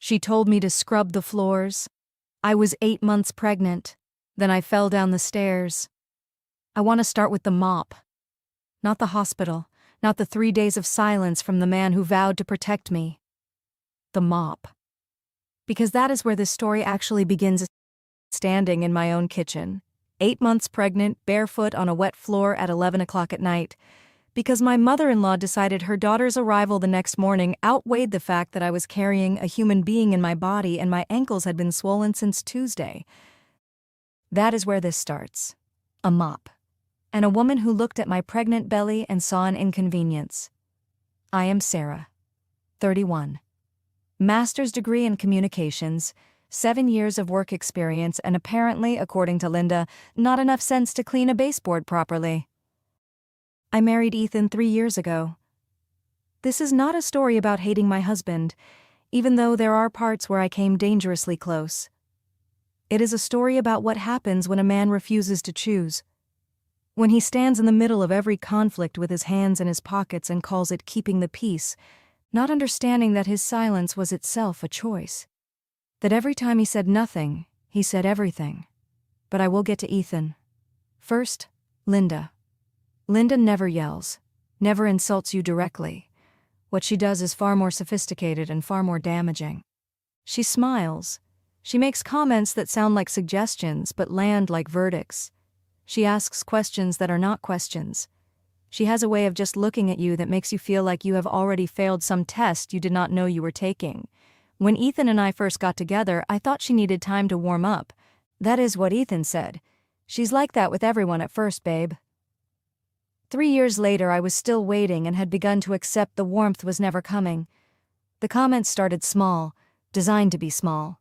She told me to scrub the floors. I was 8 months pregnant. Then I fell down the stairs. I want to start with the mop. Not the hospital, not the 3 days of silence from the man who vowed to protect me. The mop. Because that is where this story actually begins, standing in my own kitchen, 8 months pregnant, barefoot on a wet floor at 11 o'clock at night, because my mother-in-law decided her daughter's arrival the next morning outweighed the fact that I was carrying a human being in my body and my ankles had been swollen since Tuesday. That is where this starts. A mop. And a woman who looked at my pregnant belly and saw an inconvenience. I am Sarah, 31. Master's degree in communications, 7 years of work experience, and apparently, according to Linda, not enough sense to clean a baseboard properly. I married Ethan 3 years ago. This is not a story about hating my husband, even though there are parts where I came dangerously close. It is a story about what happens when a man refuses to choose. When he stands in the middle of every conflict with his hands in his pockets and calls it keeping the peace, not understanding that his silence was itself a choice. That every time he said nothing, he said everything. But I will get to Ethan. First, Linda. Linda never yells, never insults you directly. What she does is far more sophisticated and far more damaging. She smiles. She makes comments that sound like suggestions but land like verdicts. She asks questions that are not questions. She has a way of just looking at you that makes you feel like you have already failed some test you did not know you were taking. When Ethan and I first got together, I thought she needed time to warm up. That is what Ethan said. She's like that with everyone at first, babe. 3 years later, I was still waiting and had begun to accept the warmth was never coming. The comments started small, designed to be small.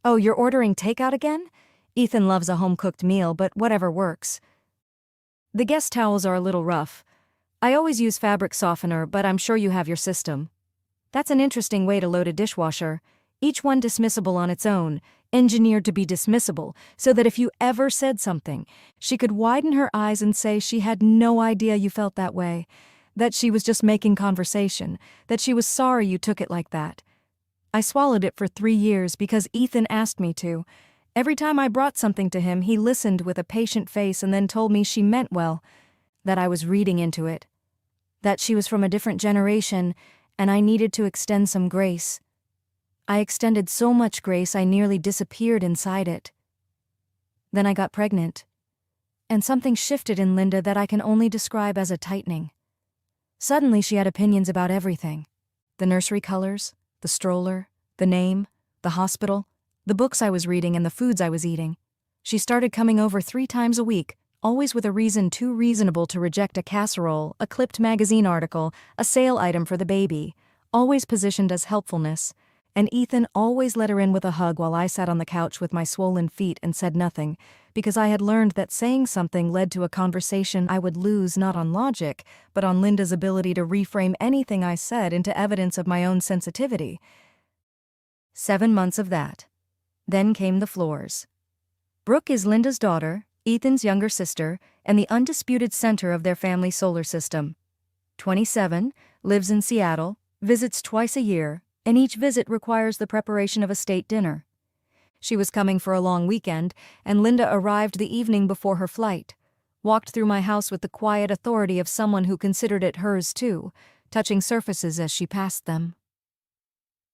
Oh, you're ordering takeout again? Ethan loves a home-cooked meal, but whatever works. The guest towels are a little rough. I always use fabric softener, but I'm sure you have your system. That's an interesting way to load a dishwasher. Each one dismissible on its own, engineered to be dismissible, so that if you ever said something, she could widen her eyes and say she had no idea you felt that way, that she was just making conversation, that she was sorry you took it like that. I swallowed it for 3 years because Ethan asked me to. Every time I brought something to him, he listened with a patient face and then told me she meant well, that I was reading into it, that she was from a different generation, and I needed to extend some grace. I extended so much grace I nearly disappeared inside it. Then I got pregnant, and something shifted in Linda that I can only describe as a tightening. Suddenly she had opinions about everything. The nursery colors, the stroller, the name, the hospital, the books I was reading and the foods I was eating. She started coming over 3 times a week, always with a reason too reasonable to reject a casserole, a clipped magazine article, a sale item for the baby, always positioned as helpfulness. And Ethan always let her in with a hug while I sat on the couch with my swollen feet and said nothing, because I had learned that saying something led to a conversation I would lose not on logic, but on Linda's ability to reframe anything I said into evidence of my own sensitivity. 7 months of that. Then came the floors. Brooke is Linda's daughter, Ethan's younger sister, and the undisputed center of their family solar system. 27, lives in Seattle, visits twice a year, and each visit requires the preparation of a state dinner. She was coming for a long weekend, and Linda arrived the evening before her flight, walked through my house with the quiet authority of someone who considered it hers too, touching surfaces as she passed them.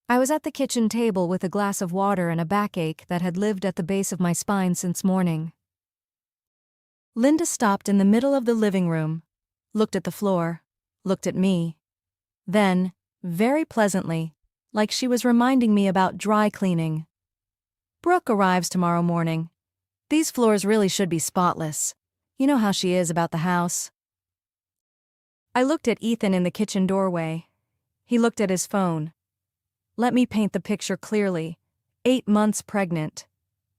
I was at the kitchen table with a glass of water and a backache that had lived at the base of my spine since morning. Linda stopped in the middle of the living room, looked at the floor, looked at me. Then, very pleasantly, like she was reminding me about dry cleaning. Brooke arrives tomorrow morning. These floors really should be spotless. You know how she is about the house. I looked at Ethan in the kitchen doorway. He looked at his phone. Let me paint the picture clearly. 8 months pregnant.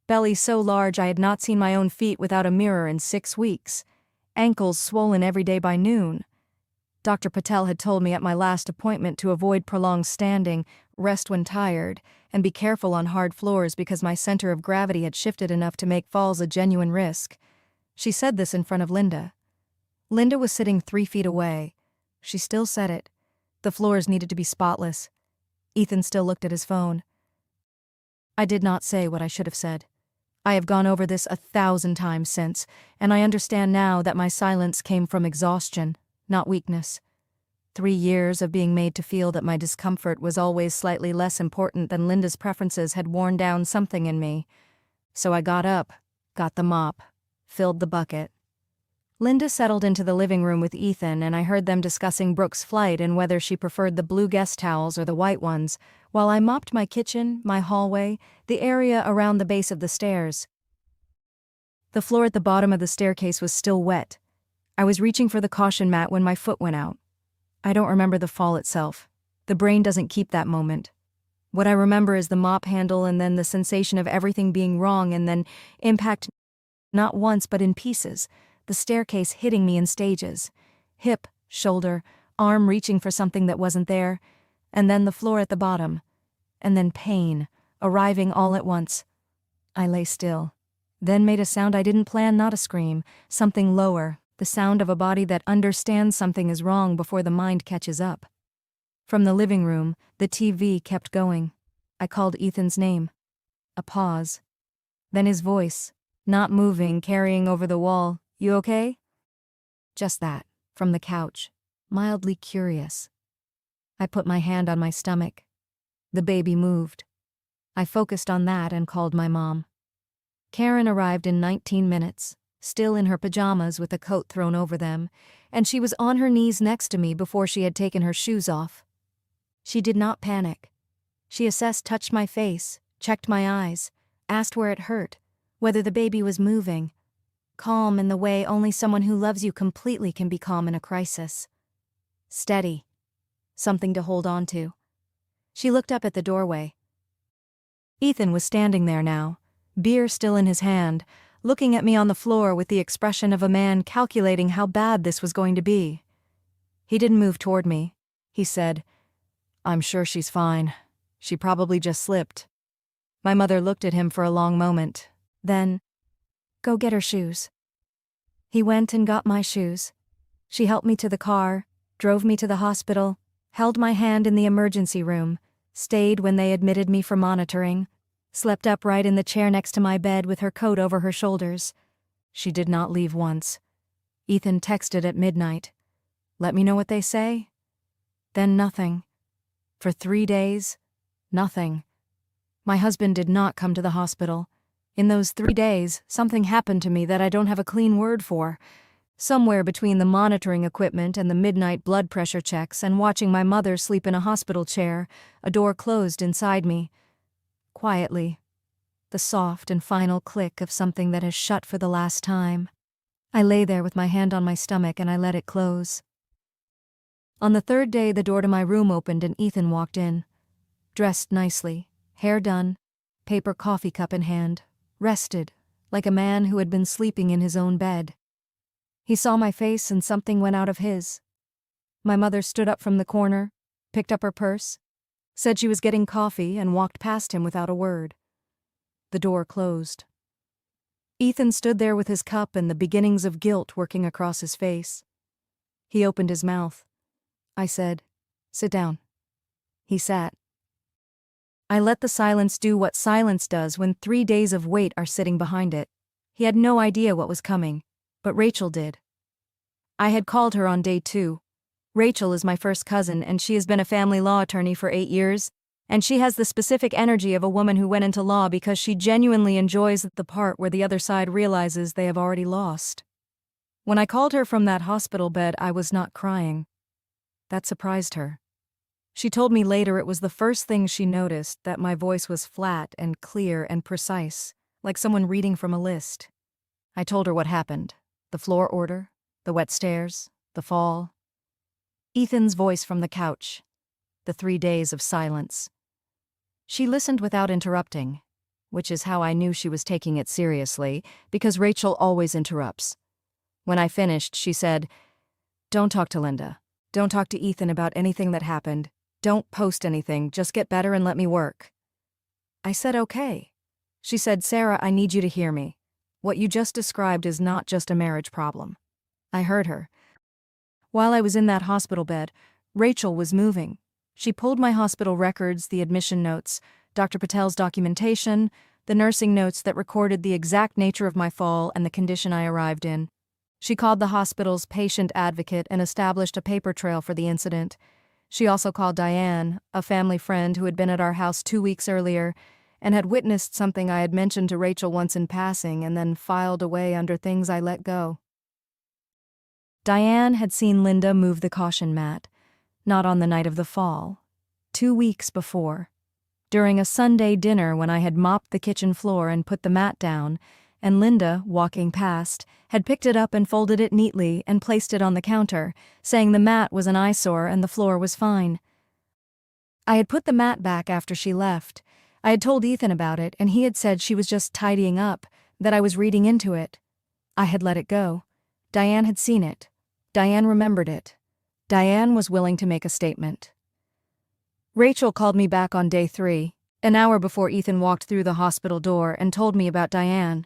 Belly so large I had not seen my own feet without a mirror in 6 weeks. Ankles swollen every day by noon. Dr. Patel had told me at my last appointment to avoid prolonged standing, rest when tired, and be careful on hard floors because my center of gravity had shifted enough to make falls a genuine risk. She said this in front of Linda. Linda was sitting 3 feet away. She still said it. The floors needed to be spotless. Ethan still looked at his phone. I did not say what I should have said. I have gone over this 1,000 times since, and I understand now that my silence came from exhaustion, not weakness. 3 years of being made to feel that my discomfort was always slightly less important than Linda's preferences had worn down something in me. So I got up, got the mop, filled the bucket. Linda settled into the living room with Ethan, and I heard them discussing Brooke's flight and whether she preferred the blue guest towels or the white ones, while I mopped my kitchen, my hallway, the area around the base of the stairs. The floor at the bottom of the staircase was still wet. I was reaching for the caution mat when my foot went out. I don't remember the fall itself. The brain doesn't keep that moment. What I remember is the mop handle and then the sensation of everything being wrong and then impact, not once but in pieces, the staircase hitting me in stages. Hip, shoulder, arm reaching for something that wasn't there, and then the floor at the bottom. And then pain, arriving all at once. I lay still. Then made a sound I didn't plan, not a scream, something lower, the sound of a body that understands something is wrong before the mind catches up. From the living room, the TV kept going. I called Ethan's name. A pause. Then his voice, not moving, carrying over the wall. "You okay?" Just that, from the couch, mildly curious. I put my hand on my stomach. The baby moved. I focused on that and called my mom. Karen arrived in 19 minutes, still in her pajamas with a coat thrown over them, and she was on her knees next to me before she had taken her shoes off. She did not panic. She assessed, touched my face, checked my eyes, asked where it hurt, whether the baby was moving. Calm in the way only someone who loves you completely can be calm in a crisis. Steady. Something to hold on to. She looked up at the doorway. Ethan was standing there now, beer still in his hand, looking at me on the floor with the expression of a man calculating how bad this was going to be. He didn't move toward me. He said, "I'm sure she's fine. She probably just slipped." My mother looked at him for a long moment. Then, "Go get her shoes." He went and got my shoes. She helped me to the car, drove me to the hospital, held my hand in the emergency room, stayed when they admitted me for monitoring, slept upright in the chair next to my bed with her coat over her shoulders. She did not leave once. Ethan texted at midnight. "Let me know what they say." Then nothing. For 3 days, nothing. My husband did not come to the hospital. In those 3 days, something happened to me that I don't have a clean word for. Somewhere between the monitoring equipment and the midnight blood pressure checks and watching my mother sleep in a hospital chair, a door closed inside me. Quietly. The soft and final click of something that has shut for the last time. I lay there with my hand on my stomach and I let it close. On the 3rd day, the door to my room opened and Ethan walked in. Dressed nicely, hair done, paper coffee cup in hand, rested, like a man who had been sleeping in his own bed. He saw my face and something went out of his. My mother stood up from the corner, picked up her purse, said she was getting coffee and walked past him without a word. The door closed. Ethan stood there with his cup and the beginnings of guilt working across his face. He opened his mouth. I said, "Sit down." He sat. I let the silence do what silence does when 3 days of weight are sitting behind it. He had no idea what was coming, but Rachel did. I had called her on day 2. Rachel is my first cousin, and she has been a family law attorney for 8 years, and she has the specific energy of a woman who went into law because she genuinely enjoys the part where the other side realizes they have already lost. When I called her from that hospital bed, I was not crying. That surprised her. She told me later it was the first thing she noticed, that my voice was flat and clear and precise, like someone reading from a list. I told her what happened. The floor order, the wet stairs, the fall. Ethan's voice from the couch. The 3 days of silence. She listened without interrupting, which is how I knew she was taking it seriously, because Rachel always interrupts. When I finished, she said, "Don't talk to Linda. Don't talk to Ethan about anything that happened. Don't post anything, just get better and let me work." I said, "Okay." She said, "Sarah, I need you to hear me. What you just described is not just a marriage problem." I heard her. While I was in that hospital bed, Rachel was moving. She pulled my hospital records, the admission notes, Dr. Patel's documentation, the nursing notes that recorded the exact nature of my fall and the condition I arrived in. She called the hospital's patient advocate and established a paper trail for the incident. She also called Diane, a family friend who had been at our house 2 weeks earlier and had witnessed something I had mentioned to Rachel once in passing and then filed away under things I let go. Diane had seen Linda move the caution mat, not on the night of the fall, 2 weeks before, during a Sunday dinner when I had mopped the kitchen floor and put the mat down, and Linda, walking past, had picked it up and folded it neatly and placed it on the counter, saying the mat was an eyesore and the floor was fine. I had put the mat back after she left. I had told Ethan about it, and he had said she was just tidying up, that I was reading into it. I had let it go. Diane had seen it. Diane remembered it. Diane was willing to make a statement. Rachel called me back on day 3, an hour before Ethan walked through the hospital door, and told me about Diane.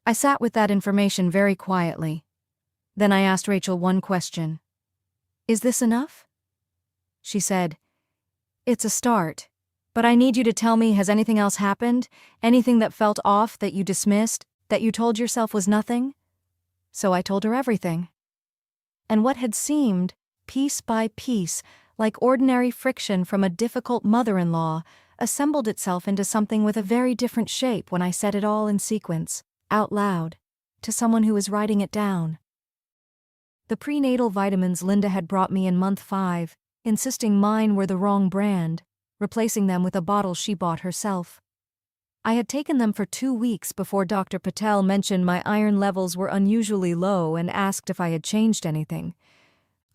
I sat with that information very quietly. Then I asked Rachel one question. "Is this enough?" She said, "It's a start, but I need you to tell me, has anything else happened? Anything that felt off, that you dismissed, that you told yourself was nothing?" So I told her everything. And what had seemed, piece by piece, like ordinary friction from a difficult mother-in-law, assembled itself into something with a very different shape when I said it all in sequence, out loud, to someone who was writing it down. The prenatal vitamins Linda had brought me in month 5, insisting mine were the wrong brand, replacing them with a bottle she bought herself. I had taken them for 2 weeks before Dr. Patel mentioned my iron levels were unusually low and asked if I had changed anything.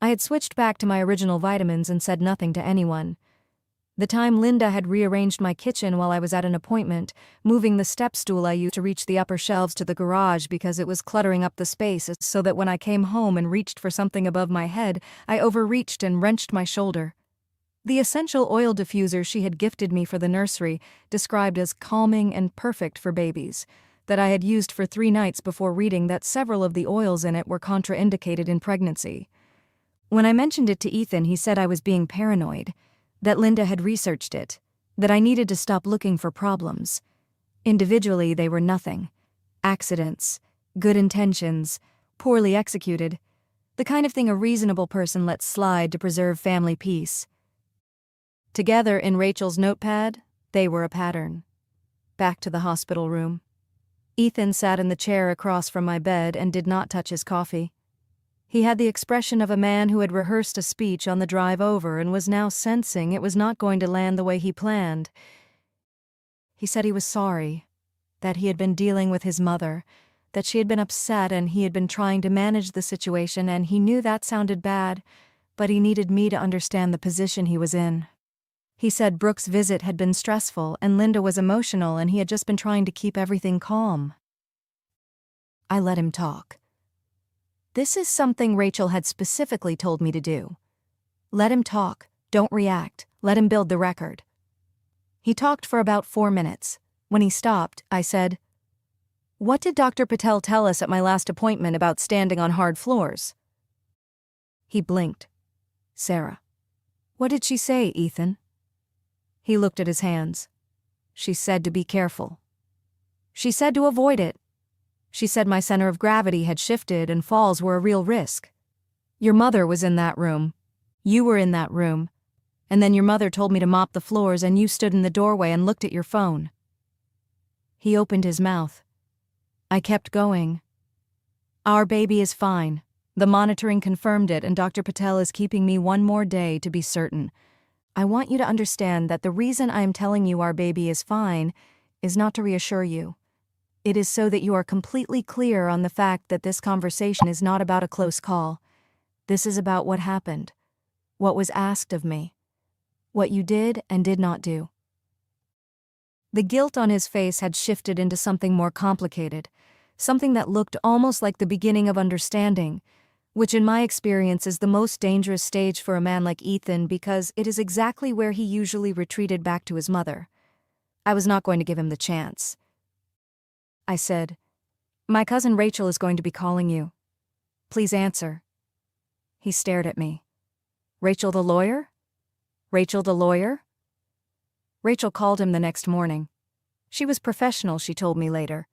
I had switched back to my original vitamins and said nothing to anyone. The time Linda had rearranged my kitchen while I was at an appointment, moving the step stool I used to reach the upper shelves to the garage because it was cluttering up the space, so that when I came home and reached for something above my head, I overreached and wrenched my shoulder. The essential oil diffuser she had gifted me for the nursery, described as calming and perfect for babies, that I had used for 3 nights before reading that several of the oils in it were contraindicated in pregnancy. When I mentioned it to Ethan, he said I was being paranoid, that Linda had researched it, that I needed to stop looking for problems. Individually, they were nothing. Accidents, good intentions, poorly executed, the kind of thing a reasonable person lets slide to preserve family peace. Together in Rachel's notepad, they were a pattern. Back to the hospital room. Ethan sat in the chair across from my bed and did not touch his coffee. He had the expression of a man who had rehearsed a speech on the drive over and was now sensing it was not going to land the way he planned. He said he was sorry, that he had been dealing with his mother, that she had been upset and he had been trying to manage the situation, and he knew that sounded bad, but he needed me to understand the position he was in. He said Brooke's visit had been stressful and Linda was emotional and he had just been trying to keep everything calm. I let him talk. This is something Rachel had specifically told me to do. Let him talk, don't react, let him build the record. He talked for about 4 minutes. When he stopped, I said, "What did Dr. Patel tell us at my last appointment about standing on hard floors?" He blinked. "Sarah." "What did she say, Ethan?" He looked at his hands. "She said to be careful. She said to avoid it. She said my center of gravity had shifted and falls were a real risk. Your mother was in that room. You were in that room. And then your mother told me to mop the floors and you stood in the doorway and looked at your phone." He opened his mouth. I kept going. "Our baby is fine. The monitoring confirmed it and Dr. Patel is keeping me 1 more day to be certain. I want you to understand that the reason I am telling you our baby is fine is not to reassure you. It is so that you are completely clear on the fact that this conversation is not about a close call. This is about what happened, what was asked of me, what you did and did not do." The guilt on his face had shifted into something more complicated, something that looked almost like the beginning of understanding, which in my experience is the most dangerous stage for a man like Ethan because it is exactly where he usually retreated back to his mother. I was not going to give him the chance. I said, "My cousin Rachel is going to be calling you. Please answer." He stared at me. "Rachel the lawyer? Rachel the lawyer?" Rachel called him the next morning. She was professional, she told me later.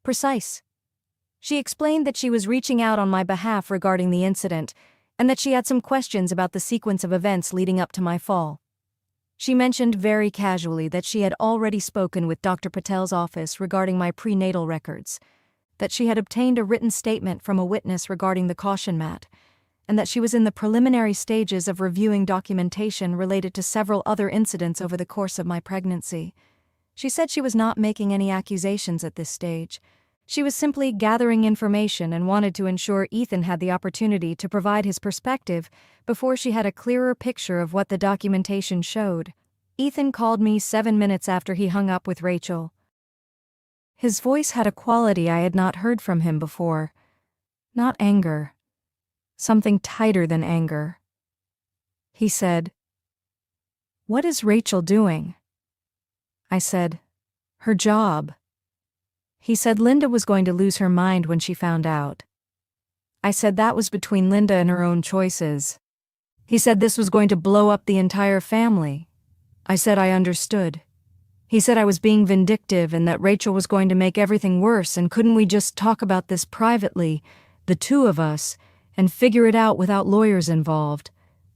Precise. She explained that she was reaching out on my behalf regarding the incident, and that she had some questions about the sequence of events leading up to my fall. She mentioned very casually that she had already spoken with Dr. Patel's office regarding my prenatal records, that she had obtained a written statement from a witness regarding the caution mat, and that she was in the preliminary stages of reviewing documentation related to several other incidents over the course of my pregnancy. She said she was not making any accusations at this stage. She was simply gathering information and wanted to ensure Ethan had the opportunity to provide his perspective before she had a clearer picture of what the documentation showed. Ethan called me 7 minutes after he hung up with Rachel. His voice had a quality I had not heard from him before. Not anger. Something tighter than anger. He said, "What is Rachel doing?" I said, "Her job." He said Linda was going to lose her mind when she found out. I said that was between Linda and her own choices. He said this was going to blow up the entire family. I said I understood. He said I was being vindictive and that Rachel was going to make everything worse, and couldn't we just talk about this privately, the two of us, and figure it out without lawyers involved.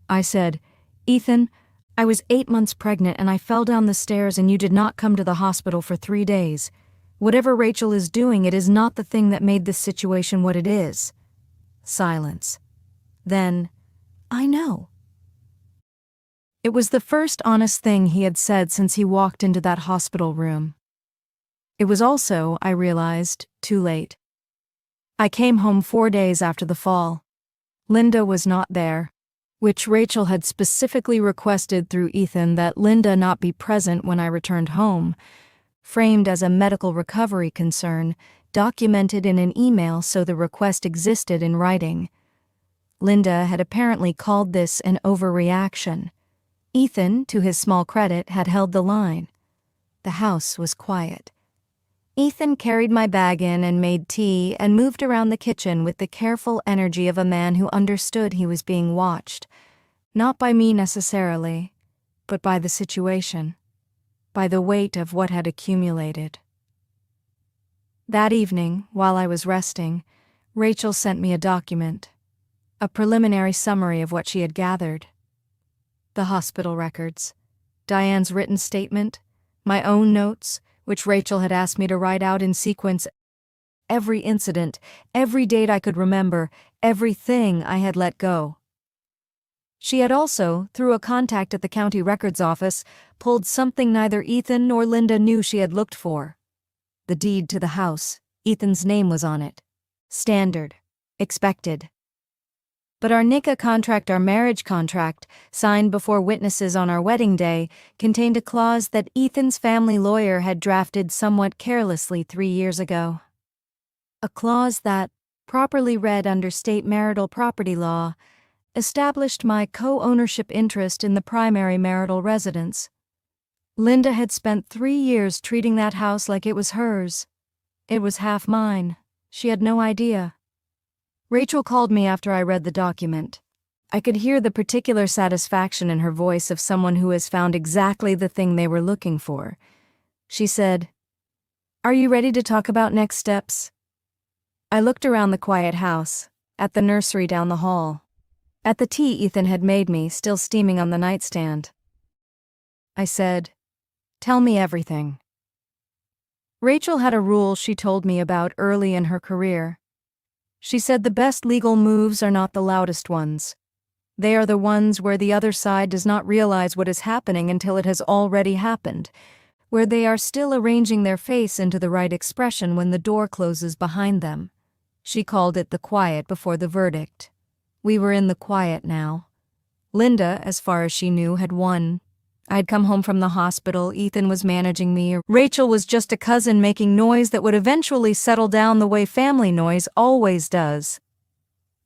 I said, "Ethan, I was 8 months pregnant and I fell down the stairs and you did not come to the hospital for 3 days. Whatever Rachel is doing, it is not the thing that made this situation what it is." Silence. Then, "I know." It was the first honest thing he had said since he walked into that hospital room. It was also, I realized, too late. I came home 4 days after the fall. Linda was not there, which Rachel had specifically requested through Ethan that Linda not be present when I returned home, framed as a medical recovery concern, documented in an email so the request existed in writing. Linda had apparently called this an overreaction. Ethan, to his small credit, had held the line. The house was quiet. Ethan carried my bag in and made tea and moved around the kitchen with the careful energy of a man who understood he was being watched, not by me necessarily, but by the situation, by the weight of what had accumulated. That evening, while I was resting, Rachel sent me a document, a preliminary summary of what she had gathered. The hospital records, Diane's written statement, my own notes, which Rachel had asked me to write out in sequence, every incident, every date I could remember, everything I had let go. She had also, through a contact at the county records office, pulled something neither Ethan nor Linda knew she had looked for. The deed to the house. Ethan's name was on it. Standard. Expected. But our nikah contract, our marriage contract, signed before witnesses on our wedding day, contained a clause that Ethan's family lawyer had drafted somewhat carelessly 3 years ago. A clause that, properly read under state marital property law, established my co-ownership interest in the primary marital residence. Linda had spent 3 years treating that house like it was hers. It was half mine. She had no idea. Rachel called me after I read the document. I could hear the particular satisfaction in her voice of someone who has found exactly the thing they were looking for. She said, "Are you ready to talk about next steps?" I looked around the quiet house, at the nursery down the hall, at the tea Ethan had made me, still steaming on the nightstand. I said, "Tell me everything." Rachel had a rule she told me about early in her career. She said the best legal moves are not the loudest ones. They are the ones where the other side does not realize what is happening until it has already happened, where they are still arranging their face into the right expression when the door closes behind them. She called it the quiet before the verdict. We were in the quiet now. Linda, as far as she knew, had won. I'd come home from the hospital, Ethan was managing me, Rachel was just a cousin making noise that would eventually settle down the way family noise always does.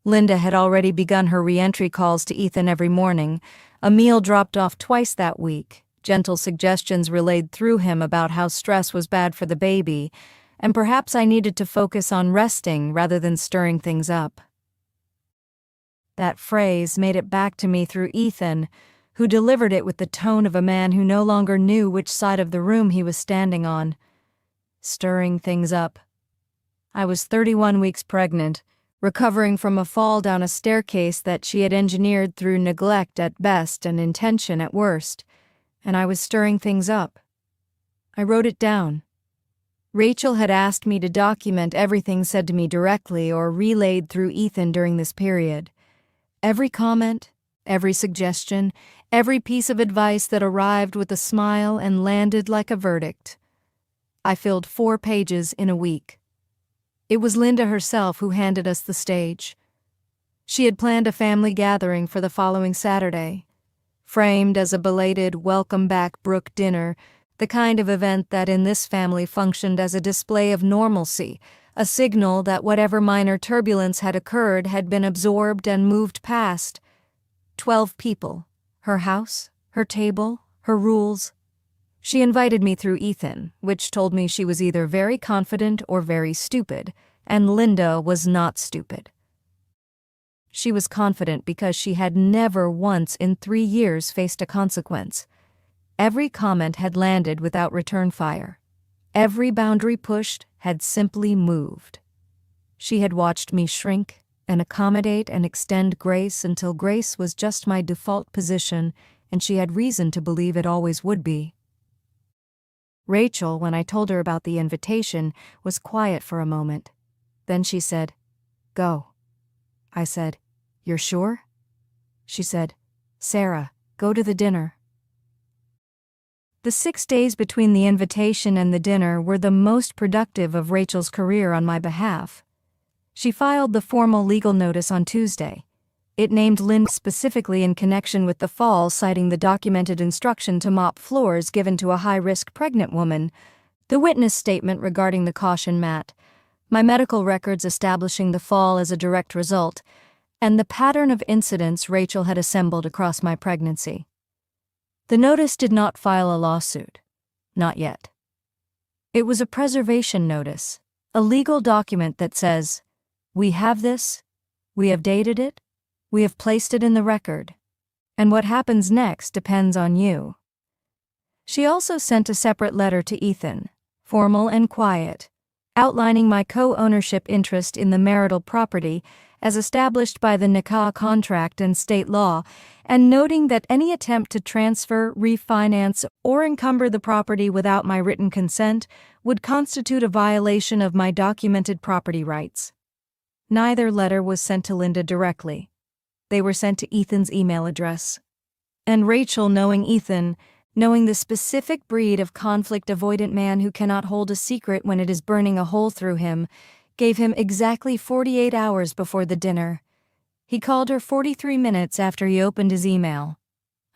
Linda had already begun her re-entry calls to Ethan every morning, a meal dropped off twice that week, gentle suggestions relayed through him about how stress was bad for the baby, and perhaps I needed to focus on resting rather than stirring things up. That phrase made it back to me through Ethan, who delivered it with the tone of a man who no longer knew which side of the room he was standing on. Stirring things up. I was 31 weeks pregnant, recovering from a fall down a staircase that she had engineered through neglect at best and intention at worst, and I was stirring things up. I wrote it down. Rachel had asked me to document everything said to me directly or relayed through Ethan during this period. Every comment, every suggestion, every piece of advice that arrived with a smile and landed like a verdict. I filled 4 pages in a week. It was Linda herself who handed us the stage. She had planned a family gathering for the following Saturday, framed as a belated welcome back Brooke dinner, the kind of event that in this family functioned as a display of normalcy, a signal that whatever minor turbulence had occurred had been absorbed and moved past. 12 people, her house, her table, her rules. She invited me through Ethan, which told me she was either very confident or very stupid, and Linda was not stupid. She was confident because she had never once in 3 years faced a consequence. Every comment had landed without return fire. Every boundary pushed had simply moved. She had watched me shrink and accommodate and extend grace until grace was just my default position, and she had reason to believe it always would be. Rachel, when I told her about the invitation, was quiet for a moment. Then she said, "Go." I said, "You're sure?" She said, "Sarah, go to the dinner." The 6 days between the invitation and the dinner were the most productive of Rachel's career on my behalf. She filed the formal legal notice on Tuesday. It named Linda specifically in connection with the fall, citing the documented instruction to mop floors given to a high-risk pregnant woman, the witness statement regarding the caution mat, my medical records establishing the fall as a direct result, and the pattern of incidents Rachel had assembled across my pregnancy. The notice did not file a lawsuit. Not yet. It was a preservation notice, a legal document that says, "We have this, we have dated it, we have placed it in the record, and what happens next depends on you." She also sent a separate letter to Ethan, formal and quiet, outlining my co-ownership interest in the marital property as established by the nikah contract and state law, and noting that any attempt to transfer, refinance, or encumber the property without my written consent would constitute a violation of my documented property rights. Neither letter was sent to Linda directly. They were sent to Ethan's email address. And Rachel, knowing Ethan, knowing the specific breed of conflict-avoidant man who cannot hold a secret when it is burning a hole through him, gave him exactly 48 hours before the dinner. He called her 43 minutes after he opened his email.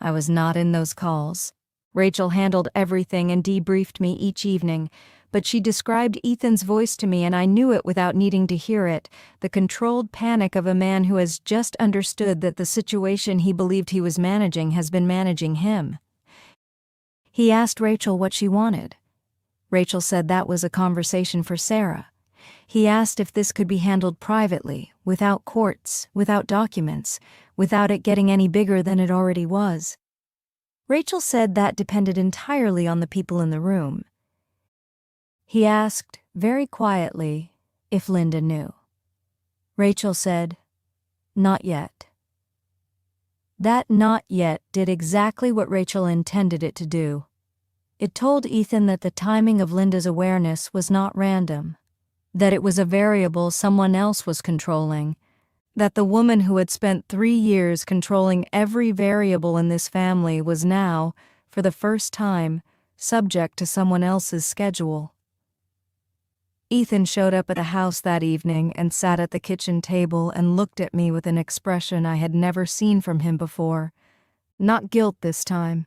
I was not in those calls. Rachel handled everything and debriefed me each evening, but she described Ethan's voice to me and I knew it without needing to hear it, the controlled panic of a man who has just understood that the situation he believed he was managing has been managing him. He asked Rachel what she wanted. Rachel said that was a conversation for Sarah. He asked if this could be handled privately, without courts, without documents, without it getting any bigger than it already was. Rachel said that depended entirely on the people in the room. He asked, very quietly, if Linda knew. Rachel said, "Not yet." That "not yet" did exactly what Rachel intended it to do. It told Ethan that the timing of Linda's awareness was not random, that it was a variable someone else was controlling, that the woman who had spent 3 years controlling every variable in this family was now, for the first time, subject to someone else's schedule. Ethan showed up at the house that evening and sat at the kitchen table and looked at me with an expression I had never seen from him before. Not guilt this time,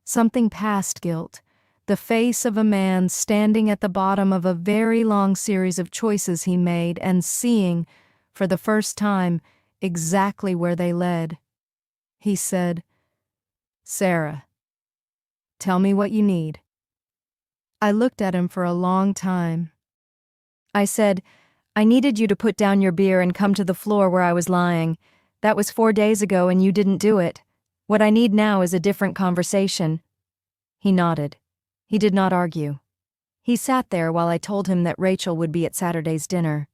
something past guilt. The face of a man standing at the bottom of a very long series of choices he made and seeing, for the first time, exactly where they led. He said, "Sarah, tell me what you need." I looked at him for a long time. I said, "I needed you to put down your beer and come to the floor where I was lying. That was 4 days ago and you didn't do it." What I need now is a different conversation." He nodded. He did not argue. He sat there while I told him that Rachel would be at Saturday's dinner,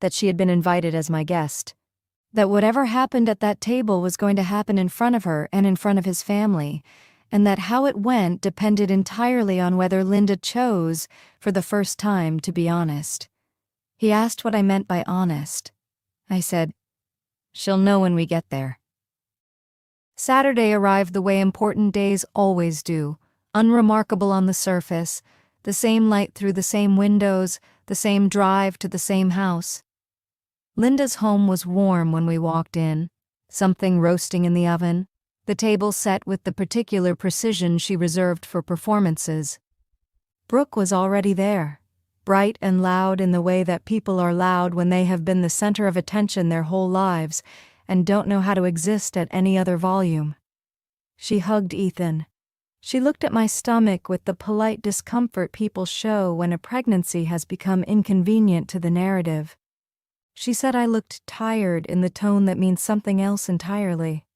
that she had been invited as my guest, that whatever happened at that table was going to happen in front of her and in front of his family, and that how it went depended entirely on whether Linda chose, for the first time, to be honest. He asked what I meant by honest. I said, "She'll know when we get there." Saturday arrived the way important days always do, unremarkable on the surface, the same light through the same windows, the same drive to the same house. Linda's home was warm when we walked in, something roasting in the oven, the table set with the particular precision she reserved for performances. Brooke was already there, bright and loud in the way that people are loud when they have been the center of attention their whole lives and don't know how to exist at any other volume. She hugged Ethan. She looked at my stomach with the polite discomfort people show when a pregnancy has become inconvenient to the narrative. She said I looked tired in the tone that means something else entirely.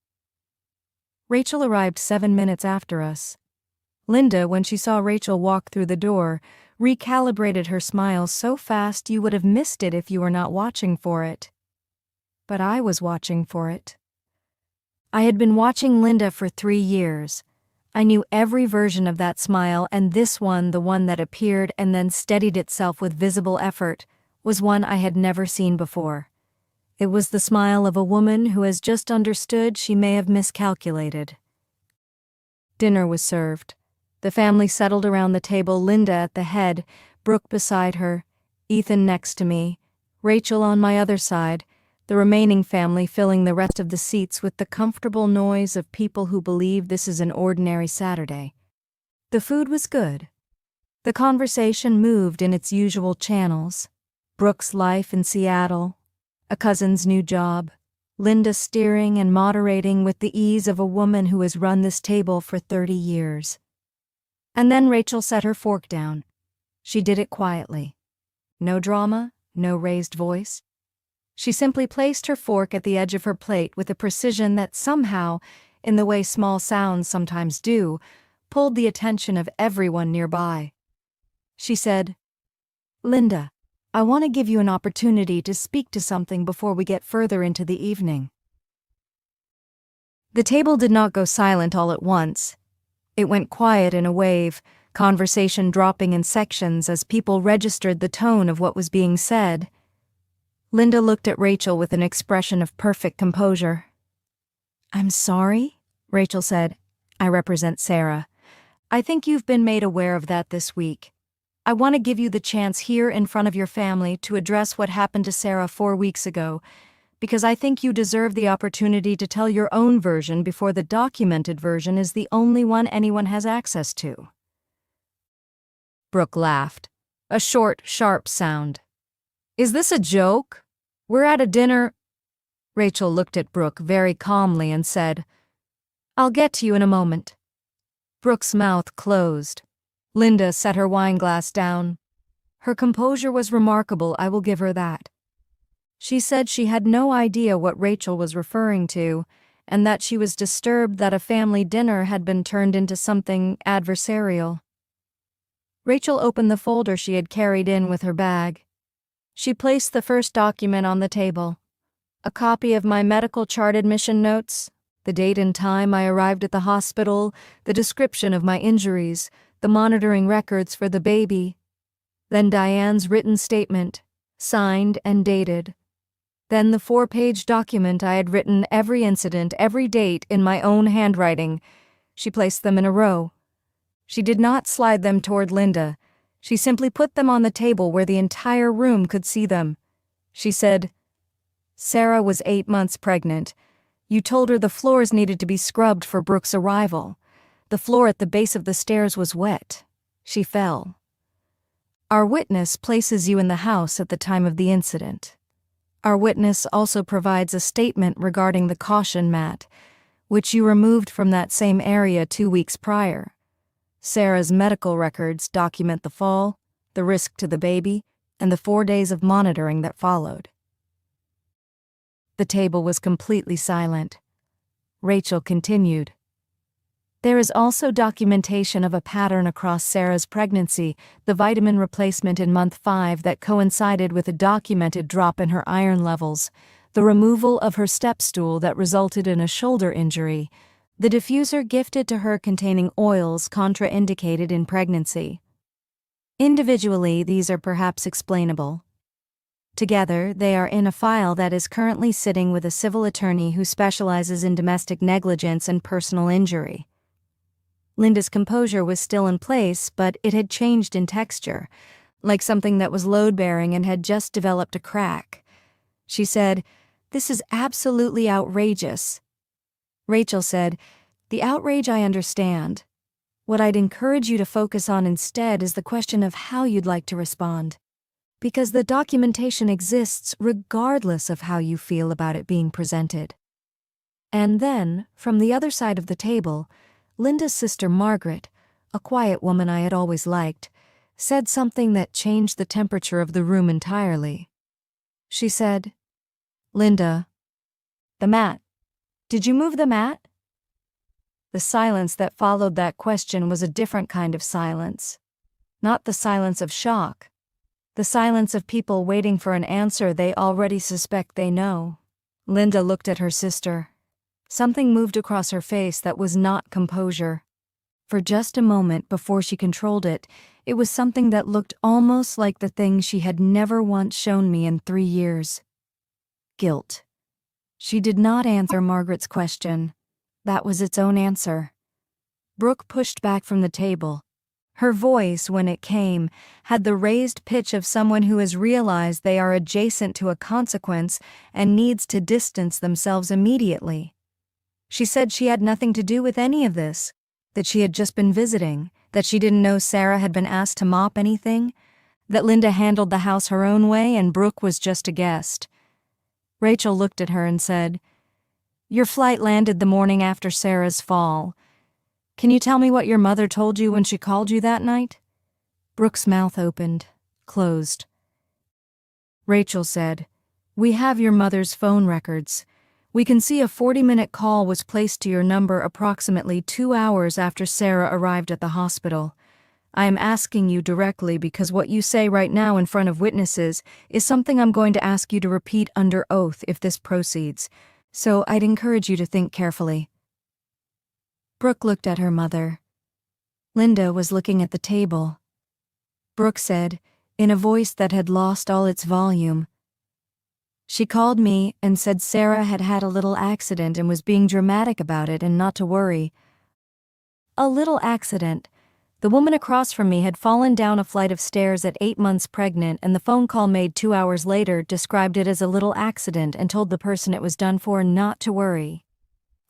Rachel arrived 7 minutes after us. Linda, when she saw Rachel walk through the door, recalibrated her smile so fast you would have missed it if you were not watching for it. But I was watching for it. I had been watching Linda for 3 years. I knew every version of that smile, and this one, the one that appeared and then steadied itself with visible effort, was one I had never seen before. It was the smile of a woman who has just understood she may have miscalculated. Dinner was served. The family settled around the table, Linda at the head, Brooke beside her, Ethan next to me, Rachel on my other side, the remaining family filling the rest of the seats with the comfortable noise of people who believe this is an ordinary Saturday. The food was good. The conversation moved in its usual channels. Brooke's life in Seattle, a cousin's new job, Linda steering and moderating with the ease of a woman who has run this table for 30 years. And then Rachel set her fork down. She did it quietly. No drama, no raised voice. She simply placed her fork at the edge of her plate with a precision that somehow, in the way small sounds sometimes do, pulled the attention of everyone nearby. She said, "Linda, I want to give you an opportunity to speak to something before we get further into the evening." The table did not go silent all at once. It went quiet in a wave, conversation dropping in sections as people registered the tone of what was being said. Linda looked at Rachel with an expression of perfect composure. "I'm sorry," Rachel said. "I represent Sarah. I think you've been made aware of that this week. I want to give you the chance here in front of your family to address what happened to Sarah 4 weeks ago, because I think you deserve the opportunity to tell your own version before the documented version is the only one anyone has access to." Brooke laughed, a short, sharp sound. "Is this a joke? We're at a dinner—" Rachel looked at Brooke very calmly and said, "I'll get to you in a moment." Brooke's mouth closed. Linda set her wineglass down. Her composure was remarkable, I will give her that. She said she had no idea what Rachel was referring to, and that she was disturbed that a family dinner had been turned into something adversarial. Rachel opened the folder she had carried in with her bag. She placed the first document on the table. A copy of my medical chart admission notes, the date and time I arrived at the hospital, the description of my injuries, the monitoring records for the baby. Then Diane's written statement, signed and dated. Then the 4-page document I had written every incident, every date in my own handwriting. She placed them in a row. She did not slide them toward Linda. She simply put them on the table where the entire room could see them. She said, "Sarah was 8 months pregnant. You told her the floors needed to be scrubbed for Brooke's arrival. The floor at the base of the stairs was wet. She fell. Our witness places you in the house at the time of the incident. Our witness also provides a statement regarding the caution mat, which you removed from that same area 2 weeks prior. Sarah's medical records document the fall, the risk to the baby, and the 4 days of monitoring that followed." The table was completely silent. Rachel continued. There is also documentation of a pattern across Sarah's pregnancy, the vitamin replacement in month 5 that coincided with a documented drop in her iron levels, the removal of her step stool that resulted in a shoulder injury, the diffuser gifted to her containing oils contraindicated in pregnancy. Individually, these are perhaps explainable. Together, they are in a file that is currently sitting with a civil attorney who specializes in domestic negligence and personal injury. Linda's composure was still in place, but it had changed in texture, like something that was load-bearing and had just developed a crack. She said, "This is absolutely outrageous." Rachel said, "The outrage I understand. What I'd encourage you to focus on instead is the question of how you'd like to respond. Because the documentation exists regardless of how you feel about it being presented." And then, from the other side of the table, Linda's sister Margaret, a quiet woman I had always liked, said something that changed the temperature of the room entirely. She said, "Linda, the mat. Did you move the mat?" The silence that followed that question was a different kind of silence. Not the silence of shock. The silence of people waiting for an answer they already suspect they know. Linda looked at her sister. Something moved across her face that was not composure. For just a moment before she controlled it, it was something that looked almost like the thing she had never once shown me in 3 years. Guilt. She did not answer Margaret's question. That was its own answer. Brooke pushed back from the table. Her voice, when it came, had the raised pitch of someone who has realized they are adjacent to a consequence and needs to distance themselves immediately. She said she had nothing to do with any of this, that she had just been visiting, that she didn't know Sarah had been asked to mop anything, that Linda handled the house her own way and Brooke was just a guest. Rachel looked at her and said, "Your flight landed the morning after Sarah's fall. Can you tell me what your mother told you when she called you that night?" Brooke's mouth opened, closed. Rachel said, "We have your mother's phone records. We can see a 40-minute call was placed to your number approximately 2 hours after Sarah arrived at the hospital. I am asking you directly because what you say right now in front of witnesses is something I'm going to ask you to repeat under oath if this proceeds, so I'd encourage you to think carefully." Brooke looked at her mother. Linda was looking at the table. Brooke said, in a voice that had lost all its volume, "She called me and said Sarah had had a little accident and was being dramatic about it and not to worry. A little accident. The woman across from me had fallen down a flight of stairs at 8 months pregnant, and the phone call made 2 hours later described it as a little accident and told the person it was done for not to worry.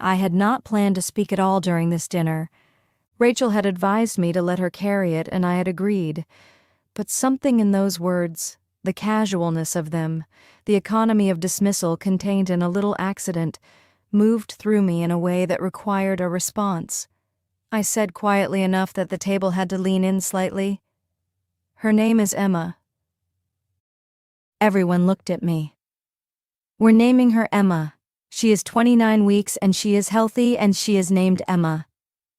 I had not planned to speak at all during this dinner. Rachel had advised me to let her carry it, and I had agreed. But something in those words, the casualness of them, the economy of dismissal contained in a little accident, moved through me in a way that required a response. I said quietly enough that the table had to lean in slightly, "Her name is Emma." Everyone looked at me. "We're naming her Emma. She is 29 weeks and she is healthy and she is named Emma.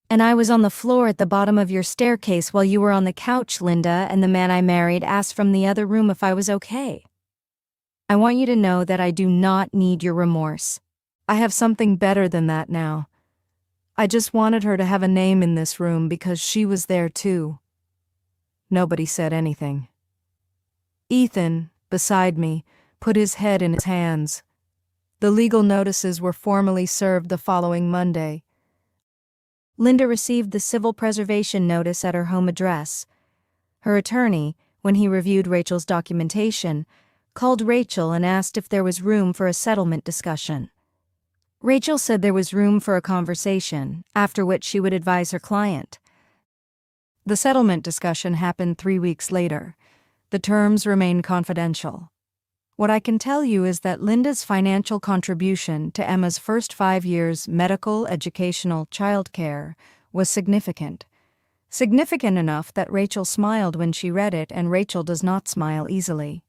And I was on the floor at the bottom of your staircase while you were on the couch, Linda, and the man I married asked from the other room if I was okay. I want you to know that I do not need your remorse. I have something better than that now. I just wanted her to have a name in this room because she was there too." Nobody said anything. Ethan, beside me, put his head in his hands. The legal notices were formally served the following Monday. Linda received the civil preservation notice at her home address. Her attorney, when he reviewed Rachel's documentation, called Rachel and asked if there was room for a settlement discussion. Rachel said there was room for a conversation, after which she would advise her client. The settlement discussion happened 3 weeks later. The terms remain confidential. What I can tell you is that Linda's financial contribution to Emma's first 5 years' medical, educational, childcare was significant. Significant enough that Rachel smiled when she read it, and Rachel does not smile easily.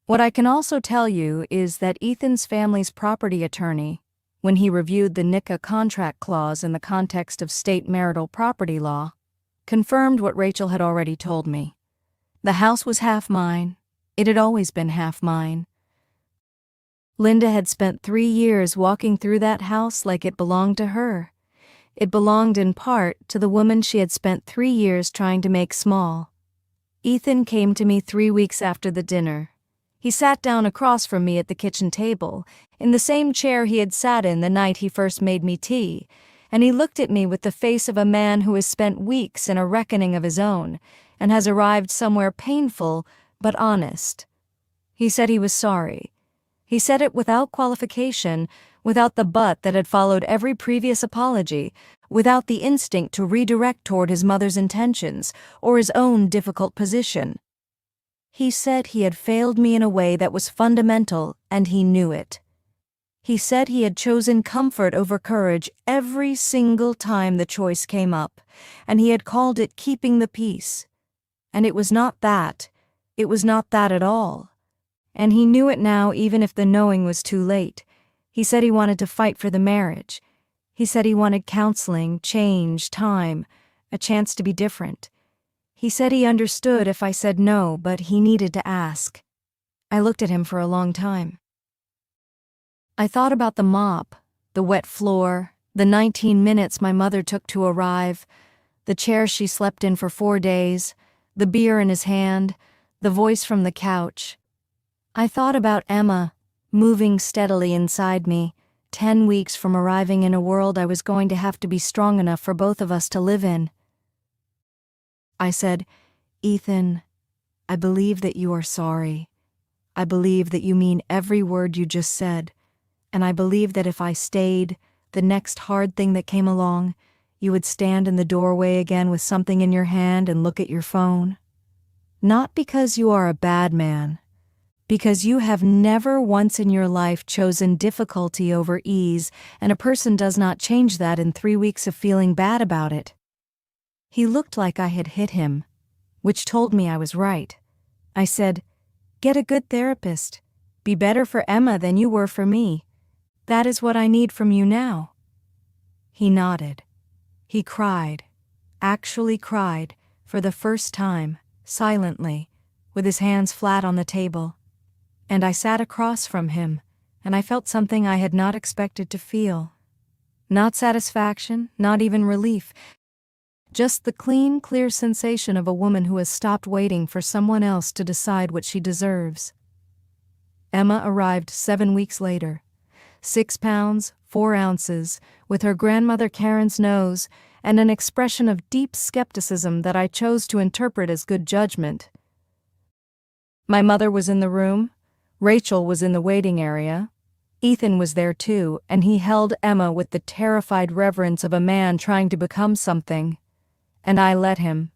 What I can also tell you is that Ethan's family's property attorney, when he reviewed the Nika contract clause in the context of state marital property law, confirmed what Rachel had already told me. The house was half mine. It had always been half mine. Linda had spent 3 years walking through that house like it belonged to her. It belonged in part to the woman she had spent 3 years trying to make small. Ethan came to me 3 weeks after the dinner. He sat down across from me at the kitchen table, in the same chair he had sat in the night he first made me tea, and he looked at me with the face of a man who has spent weeks in a reckoning of his own, and has arrived somewhere painful but honest. He said he was sorry. He said it without qualification, without the but that had followed every previous apology, without the instinct to redirect toward his mother's intentions or his own difficult position. He said he had failed me in a way that was fundamental, and he knew it. He said he had chosen comfort over courage every single time the choice came up, and he had called it keeping the peace. And it was not that. It was not that at all. And he knew it now, even if the knowing was too late. He said he wanted to fight for the marriage. He said he wanted counseling, change, time, a chance to be different. He said he understood if I said no, but he needed to ask. I looked at him for a long time. I thought about the mop, the wet floor, the 19 minutes my mother took to arrive, the chair she slept in for 4 days, the beer in his hand, the voice from the couch. I thought about Emma, moving steadily inside me, 10 weeks from arriving in a world I was going to have to be strong enough for both of us to live in. I said, "Ethan, I believe that you are sorry. I believe that you mean every word you just said, and I believe that if I stayed, the next hard thing that came along, you would stand in the doorway again with something in your hand and look at your phone. Not because you are a bad man, because you have never once in your life chosen difficulty over ease, and a person does not change that in 3 weeks of feeling bad about it." He looked like I had hit him, which told me I was right. I said, "Get a good therapist. Be better for Emma than you were for me. That is what I need from you now." He nodded. He cried, actually cried, for the first time, silently, with his hands flat on the table. And I sat across from him, and I felt something I had not expected to feel. Not satisfaction, not even relief, just the clean, clear sensation of a woman who has stopped waiting for someone else to decide what she deserves. Emma arrived 7 weeks later, 6 pounds, 4 ounces, with her grandmother Karen's nose and an expression of deep skepticism that I chose to interpret as good judgment. My mother was in the room. Rachel was in the waiting area. Ethan was there too, and he held Emma with the terrified reverence of a man trying to become something. And I let him.